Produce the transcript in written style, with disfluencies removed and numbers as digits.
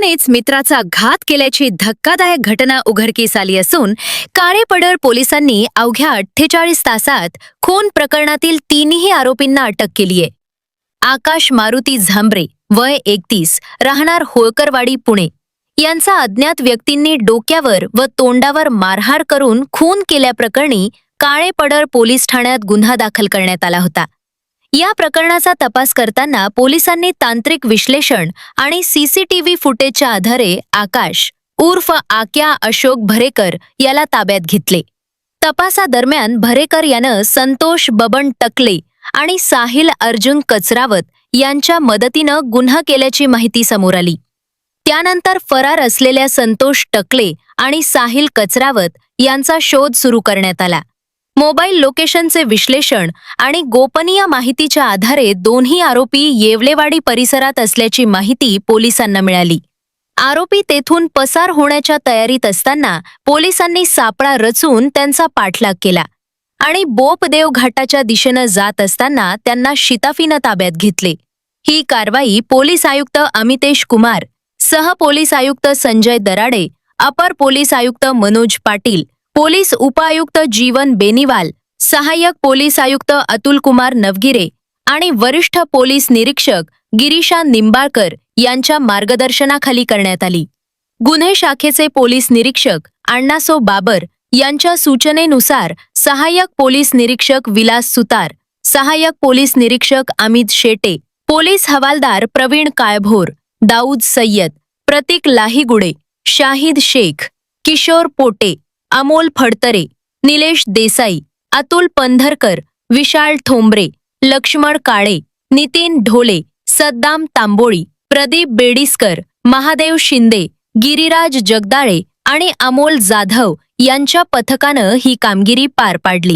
मित्रानेच मित्राचा घात केल्याची धक्कादायक घटना उघडकीस आली असून काळेपडळ पोलिसांनी अवघ्या 48 तासात खून प्रकरणातील तीनही आरोपींना अटक केलीये. आकाश मारुती झांबरे, वय 31, राहणार होळकरवाडी, पुणे यांचा अज्ञात व्यक्तींनी डोक्यावर व तोंडावर मारहाण करून खून केल्याप्रकरणी काळेपडळ पोलीस ठाण्यात गुन्हा दाखल करण्यात आला होता. या प्रकरणाचा तपास करताना पोलिसांनी तांत्रिक विश्लेषण आणि सीसीटीव्ही फुटेजच्या आधारे आकाश उर्फ आक्या अशोक भरेकर याला ताब्यात घेतले. तपासादरम्यान भरेकर यानं संतोष बबन टकले आणि साहिल अर्जुन कचरावत यांच्या मदतीनं गुन्हा केल्याची माहिती समोर आली. त्यानंतर फरार असलेल्या संतोष टकले आणि साहिल कचरावत यांचा शोध सुरू करण्यात आला. मोबाईल लोकेशनचे विश्लेषण आणि गोपनीय माहितीच्या आधारे दोन्ही आरोपी येवलेवाडी परिसरात असल्याची माहिती पोलिसांना मिळाली. आरोपी तेथून पसार होण्याच्या तयारीत असताना पोलिसांनी सापळा रचून त्यांचा पाठलाग केला आणि बोपदेव घाटाच्या दिशेनं जात असताना त्यांना शिताफीनं ताब्यात घेतले. ही कारवाई पोलीस आयुक्त अमितेश कुमार, सह पोलीस आयुक्त संजय दराडे, अपर पोलीस आयुक्त मनोज पाटील, पोलीस उपायुक्त जीवन बेनीवाल, सहाय्यक पोलीस आयुक्त अतुल कुमार नवगिरे आणि वरिष्ठ पोलीस निरीक्षक गिरीशा निंबाळकर यांच्या मार्गदर्शनाखाली करण्यात आली. गुन्हे शाखेचे पोलीस निरीक्षक अण्णासो बाबर यांच्या सूचनेनुसार सहाय्यक पोलीस निरीक्षक विलास सुतार, सहाय्यक पोलीस निरीक्षक अमित शेटे, पोलीस हवालदार प्रवीण काळभोर, दाऊद सय्यद, प्रतीक लाहीगुडे, शाहिद शेख, किशोर पोटे, अमोल फडतरे, निलेश देसाई, अतुल पंधरकर, विशाल ठोंबरे, लक्ष्मण काळे, नितीन ढोले, सद्दाम तांबोळी, प्रदीप बेडिसकर, महादेव शिंदे, गिरिराज जगदाळे आणि अमोल जाधव यांच्या पथकानं ही कामगिरी पार पाडली.